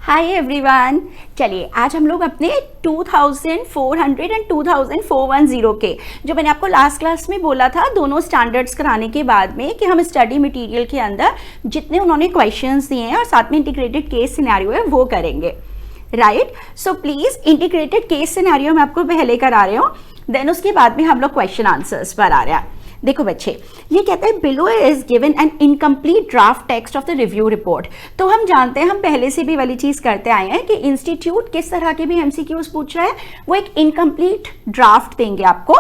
Hi everyone. चलिए आज हम लोग अपने 2400 एंड 2410 के जो मैंने आपको लास्ट क्लास में बोला था दोनों स्टैंडर्ड्स कराने के बाद में कि हम स्टडी मटेरियल के अंदर जितने उन्होंने क्वेश्चंस दिए हैं और साथ में इंटीग्रेटेड केस सिनेरियो है वो करेंगे, right. So please integrated case scenario मैं आपको पहले करा रही हूँ, देन उसके बाद में हम लोग क्वेश्चन आंसर्स पर आ रहे हैं। देखो बच्चे, ये कहते हैं below is given an incomplete draft text of the review report. तो हम जानते हैं, हम पहले से भी वाली चीज करते आए हैं कि इंस्टीट्यूट किस तरह के भी एमसीक्यूज पूछ रहा है, वो एक इनकम्प्लीट ड्राफ्ट देंगे आपको।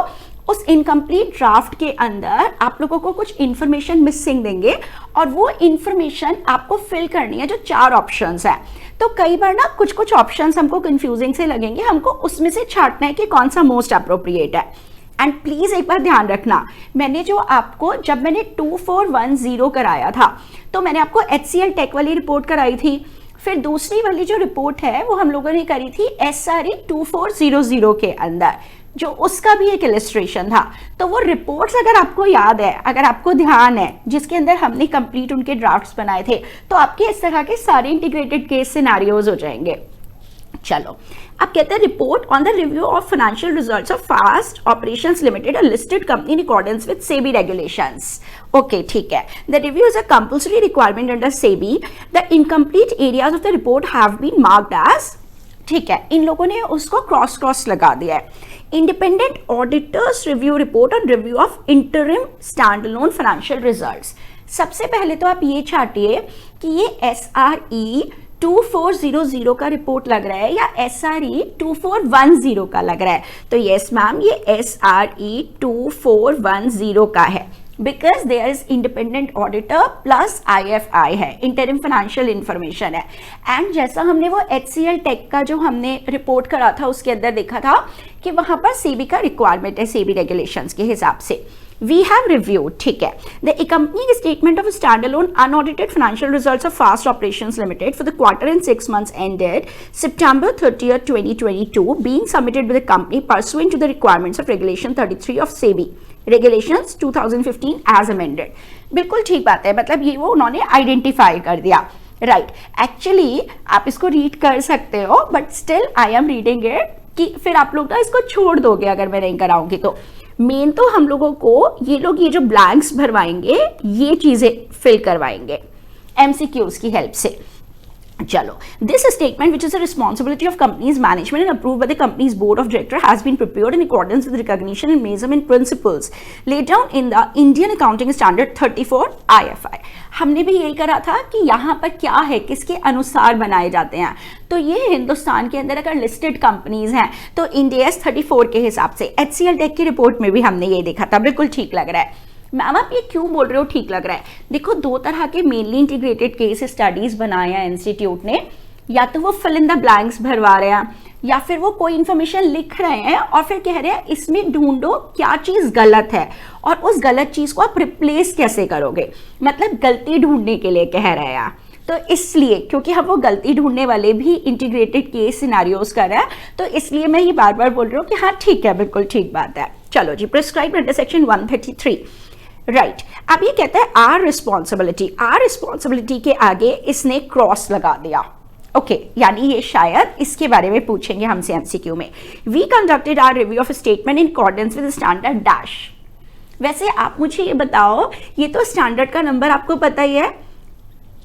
उस इनकम्प्लीट ड्राफ्ट के अंदर आप लोगों को कुछ इंफॉर्मेशन मिसिंग देंगे और वो इंफॉर्मेशन आपको फिल करनी है जो 4 ऑप्शंस है। तो कई बार ना कुछ कुछ ऑप्शंस हमको कंफ्यूजिंग से लगेंगे, हमको उसमें से छांटना है कि कौन सा मोस्ट अप्रोप्रिएट है। एंड प्लीज एक बार ध्यान रखना, मैंने जो आपको जब मैंने 2410 कराया था तो मैंने आपको HCL टेक वाली रिपोर्ट कराई थी, फिर दूसरी वाली जो रिपोर्ट है वो हम लोगों ने करी थी SRE 2400 के अंदर, जो उसका भी एक इलस्ट्रेशन था। तो वो रिपोर्ट्स अगर आपको याद है, अगर आपको ध्यान है, जिसके अंदर हमने कंप्लीट उनके ड्राफ्ट्स बनाए थे, तो आपके इस तरह के सारे इंटीग्रेटेड केस सिनेरियोज हो जाएंगे। चलो, अब कहते हैं report on the review of financial results of fast operations limited, a listed company in accordance with SEBI regulations. Okay, ठीक है। The review is a compulsory requirement under SEBI. The incomplete areas of the report have been marked as, ठीक है, इन लोगों ने उसको cross लगा दिया है। Independent auditors review report on review of interim standalone financial results. सबसे पहले तो आप ये छाटिए कि ये SRE 2400 का रिपोर्ट लग रहा है या SRE 2410 का लग रहा है। तो यस मैम, ये SRE 2410 का है, because there is independent auditor plus IFI है, इंटरिम फाइनेंशियल इंफॉर्मेशन है। एंड जैसा हमने वो HCL टेक का जो हमने रिपोर्ट करा था उसके अंदर देखा था कि वहां पर सेबी का रिक्वायरमेंट है, सेबी रेगुलेशंस के हिसाब से। We have reviewed, ठीक है, the accompanying statement of standalone unaudited financial results of Fast Operations Limited for the quarter and 6 months ended September 30th, 2022, being submitted by the company pursuant to the requirements of Regulation 33 of SEBI, Regulations 2015 as amended। बिल्कुल ठीक बात है, मतलब ये वो उन्होंने identify कर दिया, राइट। एक्चुअली आप इसको रीड कर सकते हो, but still I am reading it कि फिर आप लोग ना इसको छोड़ दोगे अगर मैं नहीं कराऊंगी तो। मेन तो हम लोगों को ये लोग ये जो ब्लैंक्स भरवाएंगे ये चीजें फिल करवाएंगे MCQs की हेल्प से। चलो, this statement which is the responsibility of company's management and approved by the company's board of director has been prepared in accordance with recognition and measurement principles laid down in the Indian accounting standard 34 IFI। हमने भी यही करा था कि यहाँ पर क्या है, किसके अनुसार बनाए जाते हैं। तो ये हिंदुस्तान के अंदर अगर लिस्टेड कंपनीज हैं तो इंडिया 34 के हिसाब से, HCL टेक की रिपोर्ट में भी हमने ये देखा था। बिल्कुल ठीक लग रहा है मैम, आप ये क्यों बोल रहे हो ठीक लग रहा है? देखो, 2 तरह के मेनली इंटीग्रेटेड केस स्टडीज बनाए हैं इंस्टीट्यूट ने, या तो वो फिल इन द ब्लैंक्स भरवा रहे हैं या फिर वो कोई इंफॉर्मेशन लिख रहे हैं और फिर कह रहे हैं इसमें ढूंढो क्या चीज गलत है और उस गलत चीज को आप रिप्लेस कैसे करोगे, मतलब गलती ढूंढने के लिए कह रहे हैं। तो इसलिए क्योंकि हम वो गलती ढूंढने वाले भी इंटीग्रेटेड केस सिनेरियोज कर रहे हैं, तो इसलिए मैं ये बार बार बोल रही हूँ कि हाँ ठीक है, बिल्कुल ठीक बात है। चलो जी, प्रिस्क्राइब्ड अंडर सेक्शन 133, राइट। अब ये कहता है आर रिस्पॉन्सिबिलिटी के आगे इसने क्रॉस लगा दिया, ओके, यानी ये शायद इसके बारे में पूछेंगे हमसे MCQ में। We conducted our review of statement in accordance with standard dash. वैसे आप मुझे ये बताओ, ये तो स्टैंडर्ड का नंबर आपको पता ही है,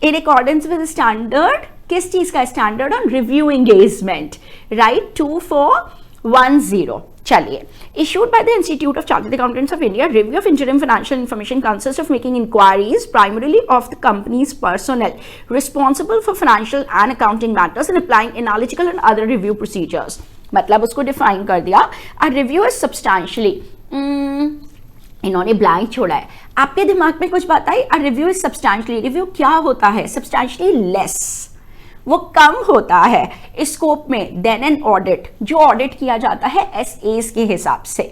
इन अकॉर्डेंस विद स्टैंडर्ड किस चीज का? Standard on review engagement, right, 2410। चलिए, issued by the Institute of Chartered Accountants of India, review of interim financial information consists of making inquiries primarily of the company's personnel responsible for financial and accounting matters and applying analytical and other review procedures। मतलब उसको define कर दिया। A review is substantially, इन्होंने blank छोड़ा है, आपके दिमाग में कुछ बात आई? A review is substantially, review क्या होता है? substantially less, वो कम होता है स्कोप में देन एन ऑडिट, जो ऑडिट किया जाता है SAs के हिसाब से।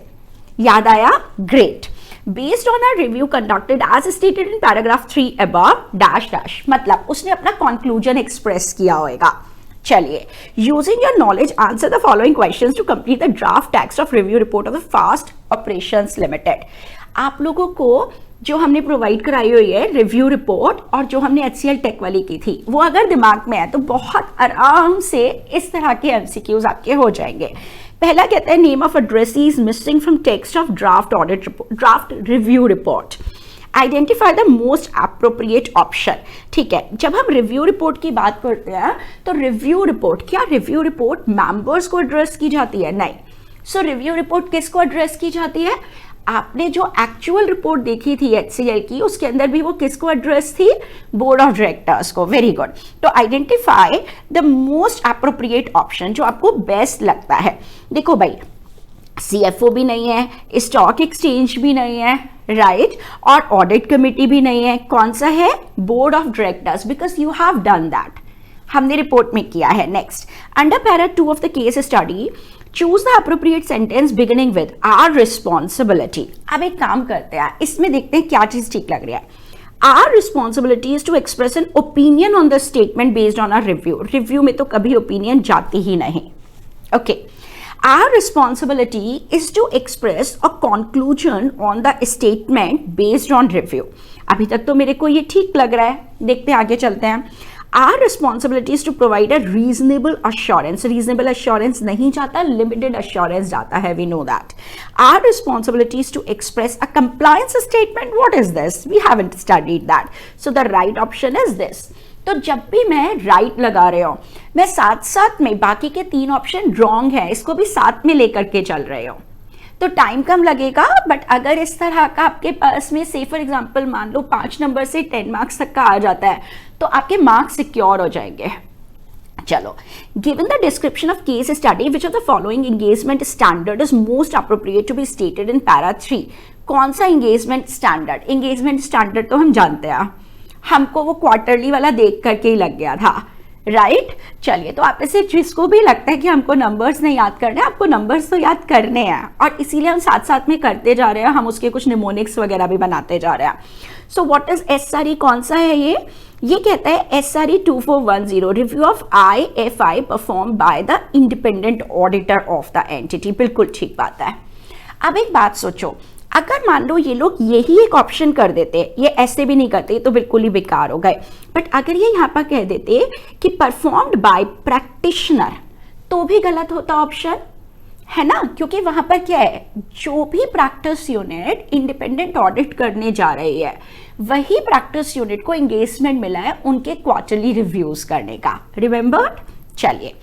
याद आया? Great. Based on a review conducted as stated in paragraph 3 above dash dash, मतलब उसने अपना कंक्लूजन एक्सप्रेस किया होगा। चलिए, using your knowledge answer the following questions to complete the draft text of review report of the fast operations limited. आप लोगों को जो हमने प्रोवाइड कराई हुई है रिव्यू रिपोर्ट और जो हमने HCL टेक वाली की थी, वो अगर दिमाग में है तो बहुत आराम से इस तरह के MCQs आपके हो जाएंगे। पहला कहता है name of addressee is missing from text of draft review report, identify the most appropriate option. ठीक है, जब हम रिव्यू रिपोर्ट की बात करते हैं तो रिव्यू रिपोर्ट, क्या रिव्यू रिपोर्ट मेंबर्स को एड्रेस की जाती है? नहीं। सो रिव्यू रिपोर्ट किसको एड्रेस की जाती है? आपने जो एक्चुअल रिपोर्ट देखी थी HCL की, उसके अंदर भी वो किसको एड्रेस थी? बोर्ड ऑफ डायरेक्टर्स को। Very good. तो identify the most appropriate option, जो आपको बेस्ट लगता है। देखो भाई, CFO भी नहीं है, स्टॉक एक्सचेंज भी नहीं है, राइट, और ऑडिट कमेटी भी नहीं है। कौन सा है? Board of directors, because you have done that, हमने रिपोर्ट में किया है। Next, under para 2 of the case study choose the appropriate sentence beginning with our responsibility. अब एक काम करते हैं, इसमें देखते हैं क्या चीज ठीक लग रही है। Our responsibility is to express an opinion on the statement based on our review. Review में तो कभी ओपिनियन जाती ही नहीं। Okay, our responsibility is to express a conclusion on the statement based on review। अभी तक तो मेरे को ये ठीक लग रहा है, देखते हैं आगे चलते हैं। Our responsibility is to provide a reasonable assurance। Reasonable assurance नहीं जाता, limited assurance जाता है, we know that। Our responsibility is to express a compliance statement। What is this? We haven't studied that, so the right option is this। तो जब भी मैं right लगा रहे हो, मैं साथ साथ में बाकी के 3 ऑप्शन रॉन्ग है, इसको भी साथ में लेकर के चल रहे हो, तो टाइम कम लगेगा। बट अगर इस तरह का आपके पास में से फॉर एग्जांपल मान लो 5 नंबर से 10 मार्क्स तक का आ जाता है, तो आपके मार्क्स सिक्योर हो जाएंगे। चलो, given the description of case study which of the following engagement standard is most appropriate to be stated in para 3। कौन सा एंगेजमेंट स्टैंडर्ड? एंगेजमेंट स्टैंडर्ड तो हम जानते हैं, हमको वो क्वार्टरली वाला देख करके ही लग गया था, राइट। चलिए, तो आप इसे जिसको भी लगता है कि हमको नंबर्स नहीं याद करने, आपको नंबर्स तो याद करने हैं, और इसीलिए हम साथ साथ में करते जा रहे हैं, हम उसके कुछ निमोनिक्स वगैरह भी बनाते जा रहे हैं। So what is SRE? कौन सा है ये कहता है SRE 2410 review of IFI perform by the independent auditor of the entity. बिल्कुल ठीक बात है। अब एक बात सोचो, अगर मान लो ये लोग यही एक ऑप्शन कर देते, ये ऐसे भी नहीं करते तो बिल्कुल ही बेकार हो गए, बट अगर ये यहाँ पर कह देते कि परफॉर्म्ड बाय प्रैक्टिशनर, तो भी गलत होता ऑप्शन, है ना, क्योंकि वहां पर क्या है, जो भी प्रैक्टिस यूनिट इंडिपेंडेंट ऑडिट करने जा रही है, वही प्रैक्टिस यूनिट को एंगेजमेंट मिला है उनके क्वार्टरली रिव्यूज करने का। रिमेंबर्ड? चलिए,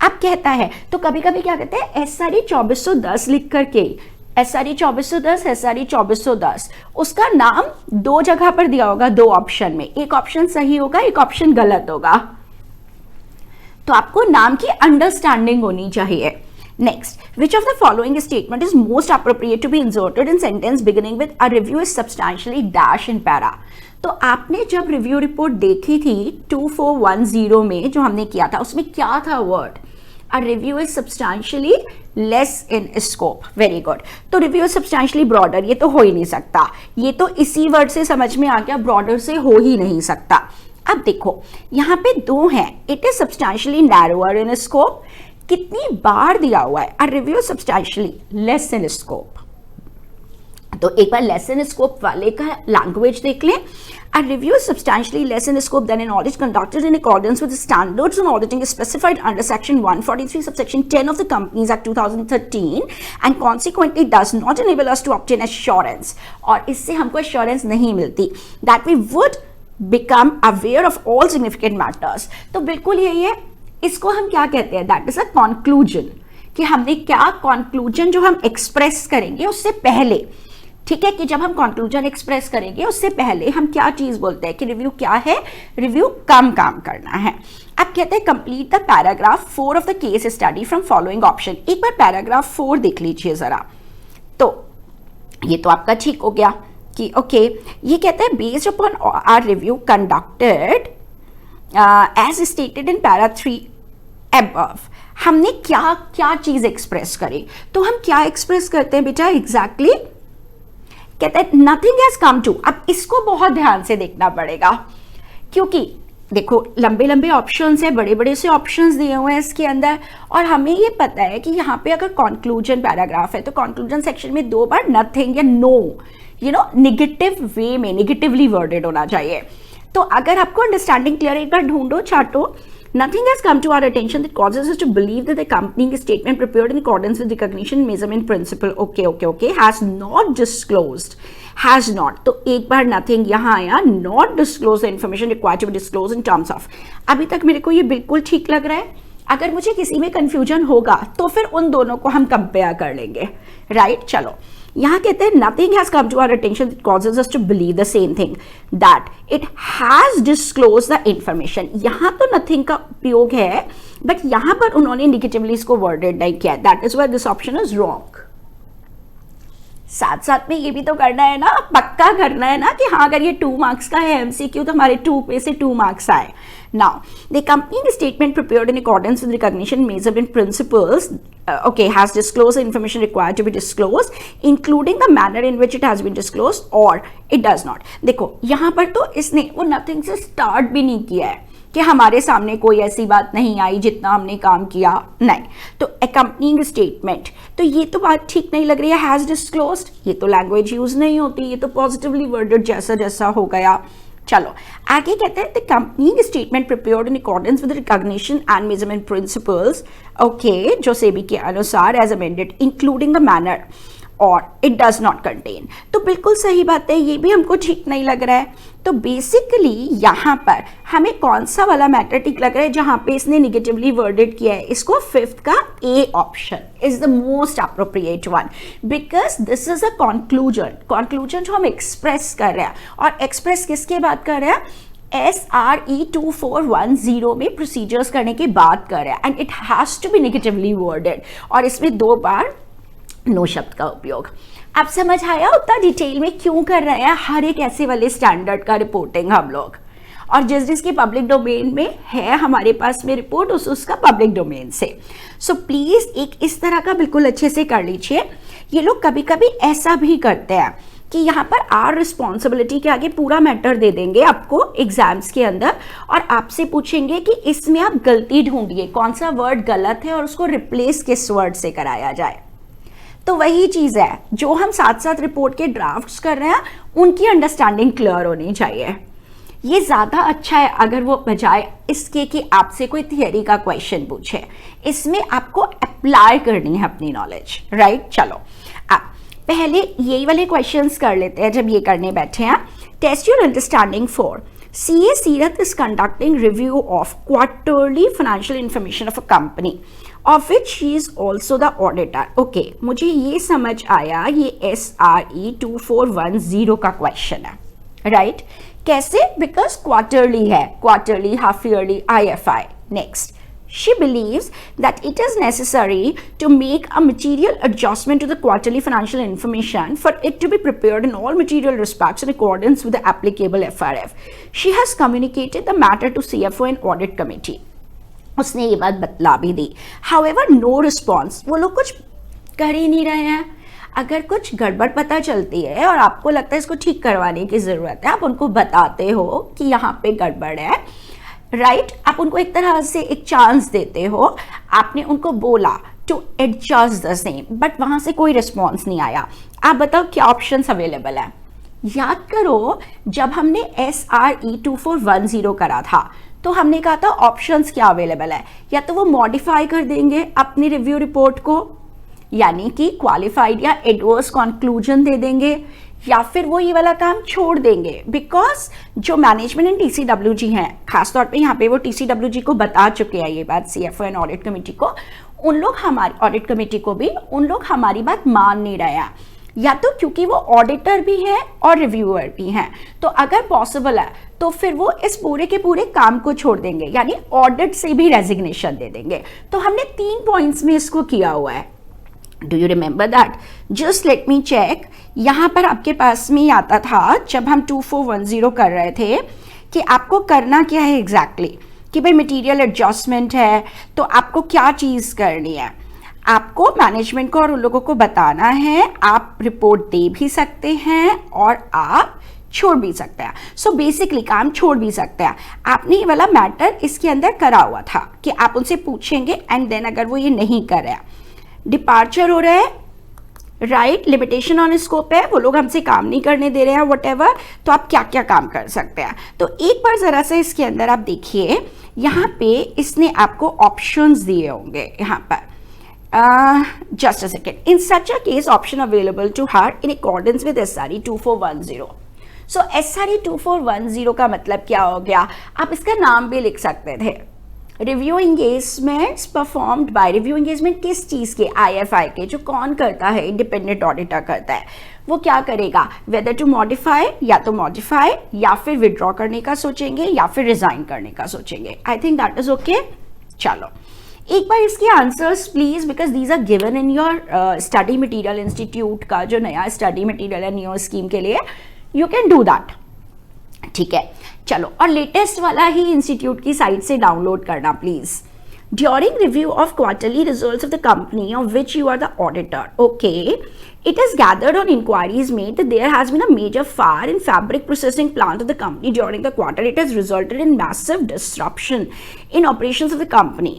अब कहता है, तो कभी कभी क्या कहते हैं SRE 2410 लिख करके, SRE 2410, SRE 2410, उसका नाम 2 जगह पर दिया होगा, 2 ऑप्शन में, एक ऑप्शन सही होगा, एक ऑप्शन गलत होगा, तो आपको नाम की अंडरस्टैंडिंग होनी चाहिए। Next, which of the following statement is most appropriate to be inserted in sentence beginning with a review is substantially dash in para. तो आपने जब रिव्यू रिपोर्ट देखी थी 2410 में जो हमने किया था, उसमें क्या था word? A review is substantially less in scope। Very good। तो review is substantially broader, ये तो हो ही नहीं सकता, ये तो इसी वर्ड से समझ में आ गया, broader से हो ही नहीं सकता। अब देखो, यहाँ पे 2 हैं, it is substantially narrower in scope, कितनी बार दिया हुआ है, a review is substantially less in scope। तो एक बार लेस इन स्कोप वाले का लैंग्वेज देख लें। A review is substantially less in scope than an audit conducted in accordance with the standards on auditing specified under section 143 subsection 10 of the Companies Act 2013 and consequently does not enable us to obtain assurance। और इससे हमको assurance नहीं मिलती that we would become aware of all significant matters। तो बिल्कुल यही है, इसको हम क्या कहते हैं? That is a conclusion, कि हमने क्या conclusion जो हम express करेंगे उससे पहले, ठीक है, कि जब हम कंक्लूजन एक्सप्रेस करेंगे उससे पहले हम क्या चीज बोलते हैं कि रिव्यू क्या है? रिव्यू कम काम करना है। अब कहते हैं complete the paragraph 4 of the case study from following option. एक बार पैराग्राफ 4 देख लीजिए जरा। तो ये तो आपका ठीक हो गया कि ओके, ये कहते हैं based upon our review conducted as stated in para 3 above, हमने क्या क्या चीज एक्सप्रेस करी। तो हम क्या एक्सप्रेस करते हैं बेटा? एग्जैक्टली कहते हैं नथिंग हैज कम टू। अब इसको बहुत ध्यान से देखना पड़ेगा, क्योंकि देखो लंबे लंबे ऑप्शंस है, बड़े बड़े से ऑप्शंस दिए हुए हैं इसके अंदर, और हमें ये पता है कि यहाँ पे अगर कंक्लूजन पैराग्राफ है तो कंक्लूजन सेक्शन में 2 बार नथिंग या नो निगेटिव वे में निगेटिवली वर्डेड होना चाहिए। तो अगर आपको अंडरस्टैंडिंग क्लियर, एक बार ढूंढो चाटो। Nothing has come to our attention that causes us to believe that the accompanying statement prepared in accordance with recognition measurement principle, okay, has not disclosed, has not, तो एक बार nothing यहाँ आया, not disclose the information required to be disclosed in terms of। अभी तक मेरे को ये बिल्कुल ठीक लग रहा है। अगर मुझे किसी में कंफ्यूजन होगा तो फिर उन दोनों को हम कंपेयर कर लेंगे, राइट। चलो यहाँ कहते हैं nothing has come to our attention that causes us to believe the same thing that it has disclose the information. यहाँ तो नथिंग का उपयोग है, बट यहाँ पर उन्होंने निगेटिवली इसको वर्डेड नहीं किया, that is why this option is wrong. साथ साथ में ये भी तो करना है ना, पक्का करना है ना कि हाँ अगर ये 2 मार्क्स का है एमसीक्यू तो हमारे 2 पे से 2 मार्क्स आए। Now, the accompanying statement prepared in accordance with recognition measurement principles, has disclosed the information required to be disclosed, including the manner in which it has been disclosed, or it does not। देखो यहाँ पर तो इसने वो nothing से start भी नहीं किया है कि हमारे सामने कोई ऐसी बात नहीं आई जितना हमने काम किया, नहीं। तो accompanying statement, तो ये तो बात ठीक नहीं लग रही है, has disclosed, ये तो लैंग्वेज यूज नहीं होती, ये तो पॉजिटिवली वर्डेड जैसा जैसा हो गया। चलो आगे कहते हैं the company statement prepared in accordance with recognition and measurement principles, okay, जो सेबी के अनुसार as amended including the manner, और इट डज नॉट कंटेन। तो बिल्कुल सही बात है, ये भी हमको ठीक नहीं लग रहा है। तो बेसिकली यहाँ पर हमें कौन सा वाला मैटर ठीक लग रहा है जहाँ पे इसने निगेटिवली वर्डेड किया है, इसको 5th का A option is the most appropriate one, because this is a conclusion जो हम एक्सप्रेस कर रहे हैं, और एक्सप्रेस किसके बात कर रहे हैं, SRE 2410 में प्रोसीजर्स करने की बात कर रहे हैं, and it has to be negatively worded, और इसमें 2 बार नो शब्द का उपयोग। अब समझ आया उतना डिटेल में क्यों कर रहे हैं हर एक ऐसे वाले स्टैंडर्ड का रिपोर्टिंग हम लोग, और जिस जिसके पब्लिक डोमेन में है हमारे पास में रिपोर्ट उसका पब्लिक डोमेन से। सो प्लीज एक इस तरह का बिल्कुल अच्छे से कर लीजिए। ये लोग कभी कभी ऐसा भी करते हैं कि यहाँ पर आर रिस्पॉन्सिबिलिटी के आगे पूरा मैटर दे देंगे आपको एग्जाम्स के अंदर, और आपसे पूछेंगे कि इसमें आप गलती ढूंढिए, कौन सा वर्ड गलत है और उसको रिप्लेस किस वर्ड से कराया जाए। तो वही चीज़ है जो हम साथ साथ रिपोर्ट के ड्राफ्ट्स कर रहे हैं, उनकी अंडरस्टैंडिंग क्लियर होनी चाहिए। ये ज़्यादा अच्छा है अगर वो बजाय इसके कि आपसे कोई थियरी का क्वेश्चन पूछे, इसमें आपको अप्लाई करनी है अपनी नॉलेज, राइट। चलो अब पहले यही वाले क्वेश्चंस कर लेते हैं जब ये करने बैठे हैं। Test your understanding for CA Seerath is conducting review of quarterly financial information of a company of which she is also the auditor। Okay, मुझे ये समझ आया, ये SRE 2410 का क्वेश्चन है, राइट। कैसे, बिकॉज क्वार्टरली है, quarterly, half yearly, IFI। Next, she believes that it is necessary to make a material adjustment to the quarterly financial information for it to be prepared in all material respects in accordance with the applicable FRF। She has communicated the matter to CFO and audit committee। उसने ये बात बतला भी दी। However, no response, वो लोग कुछ कर ही नहीं रहे हैं। अगर कुछ गड़बड़ पता चलती है और आपको लगता है इसको ठीक करवाने की ज़रूरत है, आप उनको बताते हो कि यहाँ पे गड़बड़ है, राइट। आप उनको एक तरह से एक चांस देते हो, आपने उनको बोला to adjust the same, but वहाँ से कोई रिस्पॉन्स नहीं आया। आप बताओ क्या ऑप्शंस अवेलेबल है। याद करो जब हमने SRE 2410 करा था तो हमने कहा था ऑप्शंस क्या अवेलेबल है, या तो वो मॉडिफाई कर देंगे अपनी रिव्यू रिपोर्ट को, यानी कि क्वालिफाइड या एडवर्स कंक्लूजन दे देंगे, या फिर वो ये वाला काम छोड़ देंगे। बिकॉज जो मैनेजमेंट एंड TCWG हैं, खासतौर पे यहाँ पे वो TCWG को बता चुके हैं ये बात, CFO एंड ऑडिट कमेटी को, उन लोग हमारी ऑडिट कमेटी को भी, उन लोग हमारी बात मान नहीं रहे हैं, या तो क्योंकि वो ऑडिटर भी हैं और रिव्यूअर भी हैं। तो अगर पॉसिबल है तो फिर वो इस पूरे के पूरे काम को छोड़ देंगे, यानी ऑडिट से भी रेजिग्नेशन दे देंगे। तो हमने 3 पॉइंट्स में इसको किया हुआ है। Do you remember that? Just let me check. यहाँ पर आपके पास में आता था जब हम 2410 कर रहे थे कि आपको करना क्या है एग्जैक्टली, कि भाई मटेरियल एडजस्टमेंट है तो आपको क्या चीज़ करनी है, आपको मैनेजमेंट को और उन लोगों को बताना है, आप रिपोर्ट दे भी सकते हैं और आप छोड़ भी सकते हैं। सो बेसिकली काम छोड़ भी सकते हैं। आपने ये वाला मैटर इसके अंदर करा हुआ था कि आप उनसे पूछेंगे एंड देन अगर वो ये नहीं कर रहे हैं, डिपार्चर हो रहा है, राइट, लिमिटेशन ऑन स्कोप है, वो लोग हमसे काम नहीं करने दे रहे हैं व्हाटएवर, तो आप क्या क्या काम कर सकते हैं। तो एक बार जरा सा इसके अंदर आप देखिए, यहाँ पे इसने आपको ऑप्शंस दिए होंगे यहाँ पर। Just a second. In such a case, option available to her in accordance with SRE 2410. So SRE 2410 का मतलब क्या हो गया? आप इसका नाम भी लिख सकते थे। Review engagements performed by, review engagement किस चीज़ के? IFI के, जो कौन करता है? इंडिपेंडेंट ऑडिटर करता है। वो क्या करेगा? वेदर टू मॉडिफाई, या तो मॉडिफाई या फिर विड्रॉ करने का सोचेंगे या फिर रिजाइन करने का सोचेंगे। I think that is okay. चलो एक बार इसके answers please, because these are given in your study material institute का जो नया स्टडी मटेरियल है न्यू स्कीम के लिए, यू कैन डू दैट। ठीक है, चलो, और लेटेस्ट वाला ही इंस्टीट्यूट की साइट से डाउनलोड करना please. During review of quarterly results of the company of which you are the auditor, okay, it is gathered on inquiries made that there has been a major fire in fabric processing plant of the company during the quarter. It has resulted in massive disruption in operations of the company.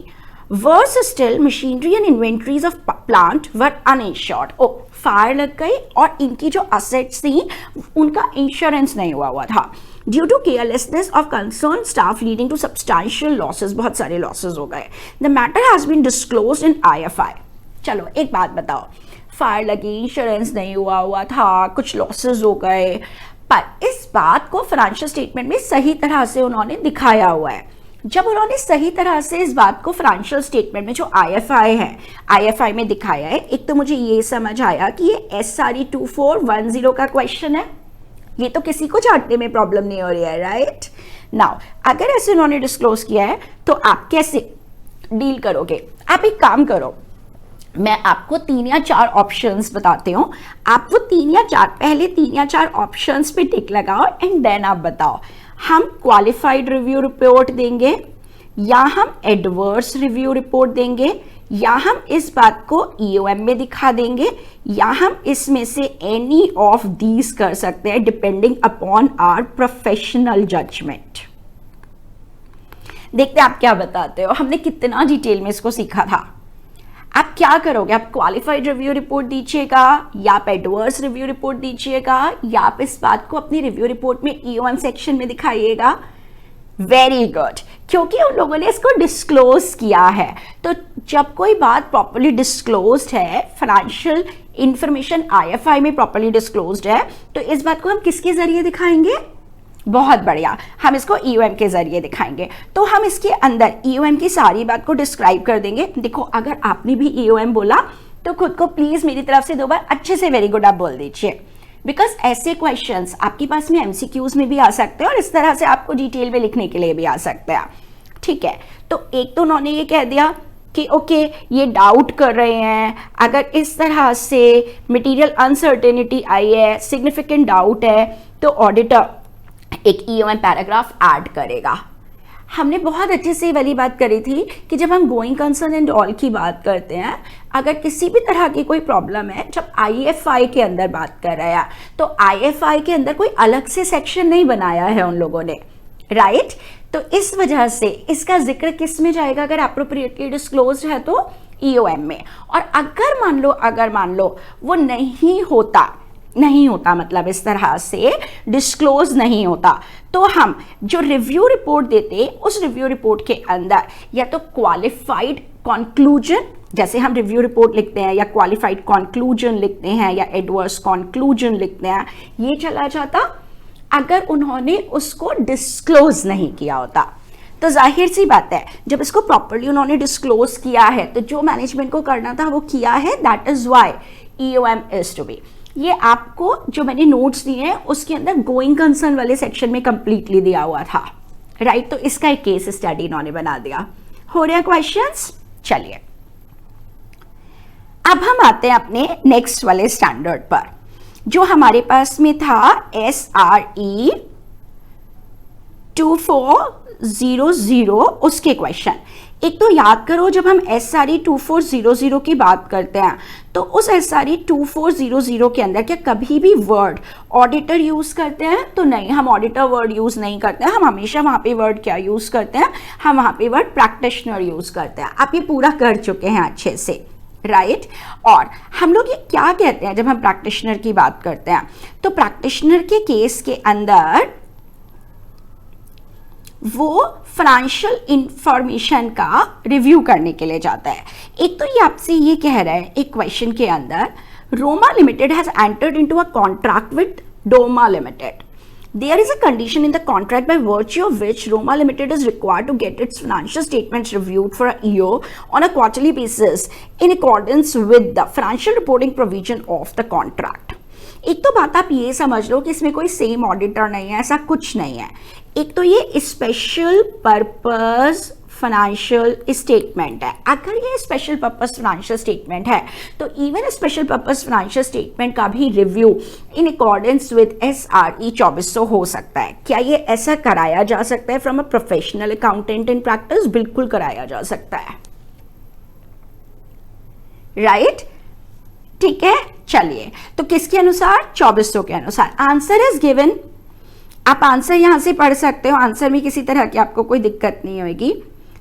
Worse still, machinery and inventories of plant were uninsured. Oh, fire लग गई और इनकी जो assets थी उनका insurance नहीं हुआ था। Due to carelessness of concern staff leading to substantial losses, बहुत सारे लॉसेस हो गए। The matter has been disclosed in IFI। चलो एक बात बताओ, फायर लगी, इंश्योरेंस नहीं हुआ था, कुछ लॉसेस हो गए, पर इस बात को फाइनेंशियल स्टेटमेंट में सही तरह से उन्होंने दिखाया हुआ है। जब उन्होंने सही तरह से इस बात को फाइनेंशियल स्टेटमेंट में जो IFI है, IFI में दिखाया है, एक तो मुझे ये समझ आया कि ये SRE 2410 का क्वेश्चन है, ये तो किसी को जानने में प्रॉब्लम नहीं हो रही है, राइट। नाउ अगर ऐसे उन्होंने डिस्क्लोज किया है तो आप कैसे डील करोगे? आप एक काम करो, मैं आपको 3 या 4 ऑप्शंस बताती हूँ, आप वो 3 या 4 पहले 3 या 4 ऑप्शंस पे टिक लगाओ एंड देन आप बताओ हम क्वालिफाइड रिव्यू रिपोर्ट देंगे या हम एडवर्स रिव्यू रिपोर्ट देंगे या हम इस बात को EOM में दिखा देंगे या हम इसमें से एनी ऑफ दीज कर सकते हैं depending upon our professional judgement. देखते हैं आप क्या बताते हो, हमने कितना डिटेल में इसको सीखा था। आप क्या करोगे? आप क्वालिफाइड रिव्यू रिपोर्ट दीजिएगा या आप एडवर्स रिव्यू रिपोर्ट दीजिएगा या आप इस बात को अपनी रिव्यू रिपोर्ट में EOM सेक्शन में दिखाइएगा। वेरी गुड, क्योंकि उन लोगों ने इसको डिस्क्लोज किया है। तो जब कोई बात प्रॉपर्ली डिस्क्लोज्ड है, फाइनेंशियल इंफॉर्मेशन IFI में प्रॉपर्ली डिस्क्लोज्ड है, तो इस बात को हम किसके जरिए दिखाएंगे? बहुत बढ़िया, हम इसको EOM के जरिए दिखाएंगे। तो हम इसके अंदर EOM की सारी बात को डिस्क्राइब कर देंगे। देखो, अगर आपने भी EOM बोला तो खुद को प्लीज मेरी तरफ से 2 बार अच्छे से वेरी गुड आप बोल दीजिए, बिकॉज ऐसे क्वेश्चंस आपके पास में MCQs में भी आ सकते हैं और इस तरह से आपको डिटेल में लिखने के लिए भी आ सकते हैं। ठीक है, तो एक तो उन्होंने ये कह दिया कि ओके ये डाउट कर रहे हैं, अगर इस तरह से मटेरियल अनसर्टेनिटी आई है, सिग्निफिकेंट डाउट है, तो ऑडिटर एक EOM पैराग्राफ ऐड करेगा। हमने बहुत अच्छे से वाली बात करी थी कि जब हम गोइंग कंसर्न एंड ऑल की बात करते हैं, अगर किसी भी तरह की कोई प्रॉब्लम है, जब IFI के अंदर बात कर रहे हैं तो IFI के अंदर कोई अलग से सेक्शन नहीं बनाया है उन लोगों ने, राइट। तो इस वजह से इसका जिक्र किस में जाएगा? अगर एप्रोप्रिएटली डिस्क्लोज है तो EOM में। और अगर मान लो वो नहीं होता मतलब इस तरह से डिस्क्लोज नहीं होता, तो हम जो रिव्यू रिपोर्ट देते उस रिव्यू रिपोर्ट के अंदर या तो क्वालिफाइड कंक्लूजन, जैसे हम रिव्यू रिपोर्ट लिखते हैं, या क्वालिफाइड कंक्लूजन लिखते हैं या एडवर्स कंक्लूजन लिखते हैं, ये चला जाता अगर उन्होंने उसको डिस्क्लोज नहीं किया होता। तो जाहिर सी बात है, जब इसको प्रॉपर्ली उन्होंने डिस्क्लोज किया है तो जो मैनेजमेंट को करना था वो किया है, that is why EOM is to be. ये आपको जो मैंने नोट्स दिए हैं उसके अंदर गोइंग कंसर्न वाले सेक्शन में कंप्लीटली दिया हुआ था, राइट। तो इसका एक केस स्टडी इन्होंने बना दिया। हो रहे हैं क्वेश्चंस? चलिए अब हम आते हैं अपने नेक्स्ट वाले स्टैंडर्ड पर, जो हमारे पास में था SRE 24 2400 उसके क्वेश्चन। एक तो याद करो जब हम SRE 2400 की बात करते हैं तो उस SRE 2400 के अंदर क्या कभी भी वर्ड ऑडिटर यूज करते हैं? तो नहीं, हम ऑडिटर वर्ड यूज नहीं करते हैं। हम हमेशा वहां पे वर्ड क्या यूज करते हैं? हम वहां पे वर्ड प्रैक्टिशनर यूज करते हैं। आप ये पूरा कर चुके हैं अच्छे से, राइट और हम लोग ये क्या कहते हैं जब हम प्रैक्टिशनर की बात करते हैं? तो प्रैक्टिशनर के केस के अंदर वो फाइनेंशियल इंफॉर्मेशन का रिव्यू करने के लिए जाता है। एक तो ये आपसे ये कह रहा है एक क्वेश्चन के अंदर, Roma limited has entered into a contract with Doma limited. There is a condition in the contract by virtue of which Roma Limited is required to get its financial statements reviewed for a year on a quarterly basis in accordance with the financial reporting provision of the contract. एक तो बात आप ये समझ लो कि इसमें कोई same auditor नहीं है, ऐसा कुछ नहीं है। एक तो ये स्पेशल पर्पस फाइनेंशियल स्टेटमेंट है। अगर ये स्पेशल पर्पस फाइनेंशियल स्टेटमेंट है तो even special purpose financial statement का भी review in accordance with SRE 2400 हो सकता है। क्या ये ऐसा कराया जा सकता है from a professional accountant in practice? बिल्कुल कराया जा सकता है, राइट? ठीक है, चलिए तो किसके अनुसार? 2400 के अनुसार। आंसर इज गिवन, आप आंसर यहां से पढ़ सकते हो, आंसर में किसी तरह की आपको कोई दिक्कत नहीं होगी।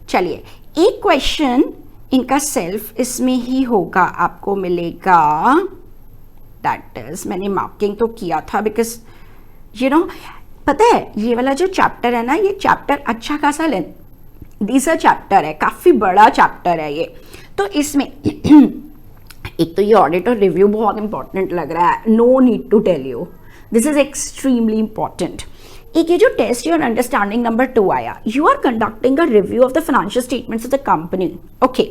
चलिए एक क्वेश्चन इनका सेल्फ इसमें ही होगा, आपको मिलेगा, दैट इज, मैंने मार्किंग तो किया था बिकॉज यू नो पता है ये वाला जो चैप्टर है ना, ये चैप्टर अच्छा खासा दिसा चैप्टर है, काफी बड़ा चैप्टर है ये। तो इसमें एक तो ये ऑडिट और रिव्यू बहुत इंपॉर्टेंट लग रहा है, no need to tell you, this is extremely important. एक ये जो टेस्ट और अंडरस्टैंडिंग नंबर 2 आया, you are conducting a review of the financial statements of the company. Okay,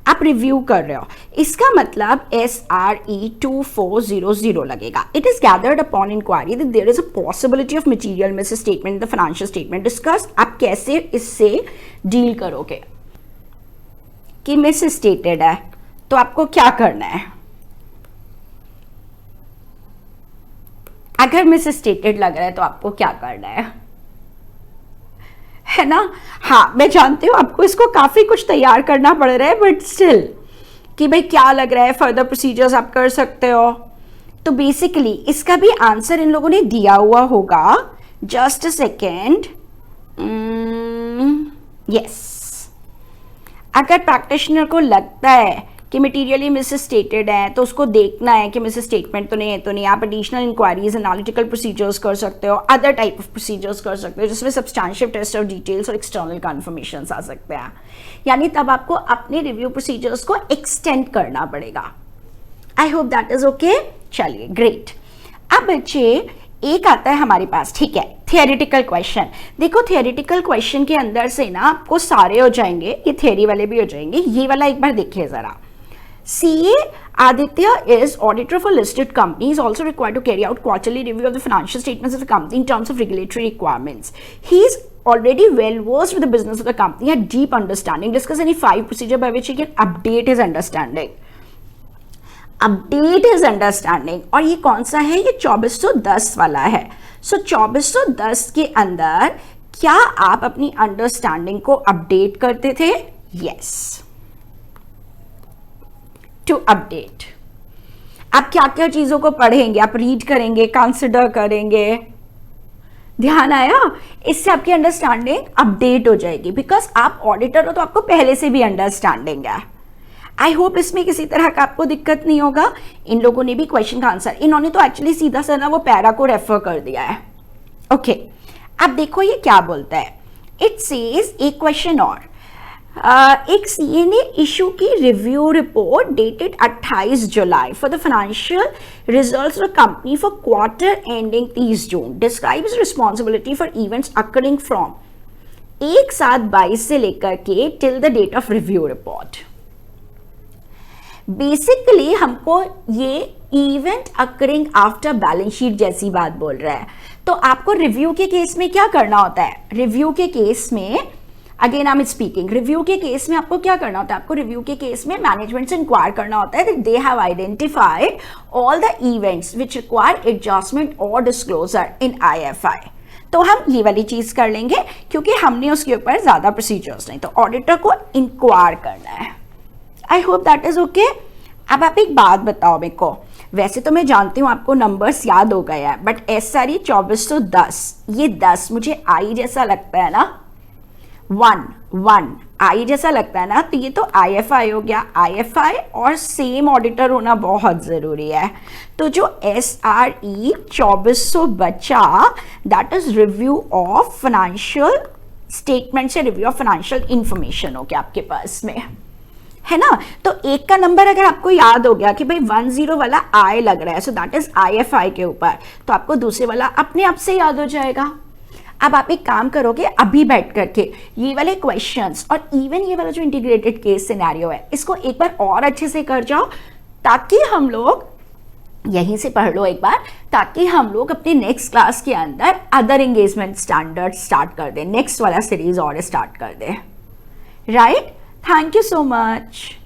आप रिव्यू कर रहे हो, इसका मतलब SRE 2400 लगेगा। It is gathered upon inquiry that there is a possibility of material misstatement in the financial statement discuss. आप कैसे इससे डील करोगे कि मिस स्टेटेड है तो आपको क्या करना है? अगर मिस स्टेटेड लग रहा है तो आपको क्या करना है ना? हाँ मैं जानती हूँ आपको इसको काफी कुछ तैयार करना पड़ रहा है, बट स्टिल कि भाई क्या लग रहा है, फर्दर प्रोसीजर्स आप कर सकते हो। तो बेसिकली इसका भी आंसर इन लोगों ने दिया हुआ होगा, जस्ट अ सेकेंड। यस, अगर प्रैक्टिशनर को लगता है कि मटीरियली मिस स्टेटेड है तो उसको देखना है कि मिस स्टेटमेंट तो नहीं है, तो नहीं, आप एडिशनल इंक्वायरीज, एनालिटिकल प्रोसीजर्स कर सकते हो, अदर टाइप ऑफ प्रोसीजर्स कर सकते हो जिसमें सब्सटैंशियल टेस्ट ऑफ डिटेल्स और एक्सटर्नल कन्फर्मेशंस आ सकते हैं। यानी तब आपको अपने रिव्यू प्रोसीजर्स को एक्सटेंड करना पड़ेगा। I hope that is okay. चलिए ग्रेट। अब बच्चे एक आता है हमारे पास, ठीक है, थियोरेटिकल क्वेश्चन। देखो थियोरेटिकल क्वेश्चन के अंदर से ना आपको सारे हो जाएंगे, ये थियोरी वाले भी हो जाएंगे। ये वाला एक बार देखिए जरा। CA Aditya is auditor for listed company, is also required to carry out quarterly review of the financial statements of the company in terms of regulatory requirements. He is already well versed with the business of the company, had deep understanding. Discuss any 5 procedure by which he can update his understanding. Update his understanding. और ये कौन सा है? ये 2410 वाला है। So 2410 के अंदर क्या आप अपनी अंडरस्टैंडिंग को अपडेट करते थे? Yes. टू अपडेट आप क्या क्या चीजों को पढ़ेंगे, आप रीड करेंगे, कंसिडर करेंगे, ध्यान आया? इससे आपकी अंडरस्टैंडिंग अपडेट हो जाएगी, बिकॉज आप ऑडिटर हो तो आपको पहले से भी अंडरस्टैंडिंग है। आई होप इसमें किसी तरह का आपको दिक्कत नहीं होगा। इन लोगों ने भी क्वेश्चन का आंसर, इन्होंने तो एक्चुअली सीधा सा ना वो पैरा को रेफर कर दिया है। ओके, अब देखो ये क्या बोलता है। इट सेज एक क्वेश्चन और, एक CA ने इशू की review report dated 28 July for the financial results of company for quarter ending 30 June. Describes responsibility for events occurring from 1/7/22 से लेकर के till the date of review report. Basically हमको ये event occurring after balance sheet जैसी बात बोल रहा है। तो आपको रिव्यू के केस में क्या करना होता है? रिव्यू के केस में, again I am speaking, review के केस में आपको क्या करना होता है? आपको रिव्यू के केस में मैनेजमेंट से इंक्वायर करना होता है that they have identified all the events which require adjustment और डिस्क्लोजर इन IFI। तो हम ये वाली चीज़ कर लेंगे क्योंकि हमने उसके ऊपर ज़्यादा प्रोसीजर्स नहीं, तो ऑडिटर को इंक्वायर करना है। I hope that is okay. अब आप एक बात बताओ मेरे को, वैसे तो मैं जानती हूँ आपको नंबर्स याद हो गया है, बट एस आर ई 2410, ये 10 मुझे आई जैसा लगता है ना, 1 आई जैसा लगता है ना, तो ये तो IFI हो गया, IFI और सेम ऑडिटर होना बहुत ज़रूरी है। तो जो SRE 2400 बचा, that is review of financial statement से रिव्यू ऑफ फाइनेंशियल इंफॉर्मेशन हो गया आपके पास में, है ना। तो एक का नंबर अगर आपको याद हो गया कि भाई 10 वाला I लग रहा है, सो दैट इज IFI के ऊपर, तो आपको दूसरे वाला अपने आप से याद हो जाएगा। अब आप एक काम करोगे, अभी बैठ करके ये वाले क्वेश्चंस और इवन ये वाला जो इंटीग्रेटेड केस सिनेरियो है, इसको एक बार और अच्छे से कर जाओ, ताकि हम लोग यहीं से पढ़ लो एक बार, ताकि हम लोग अपने नेक्स्ट क्लास के अंदर अदर एंगेजमेंट स्टैंडर्ड स्टार्ट कर दें, नेक्स्ट वाला सीरीज और स्टार्ट कर दें, right. Thank you so much.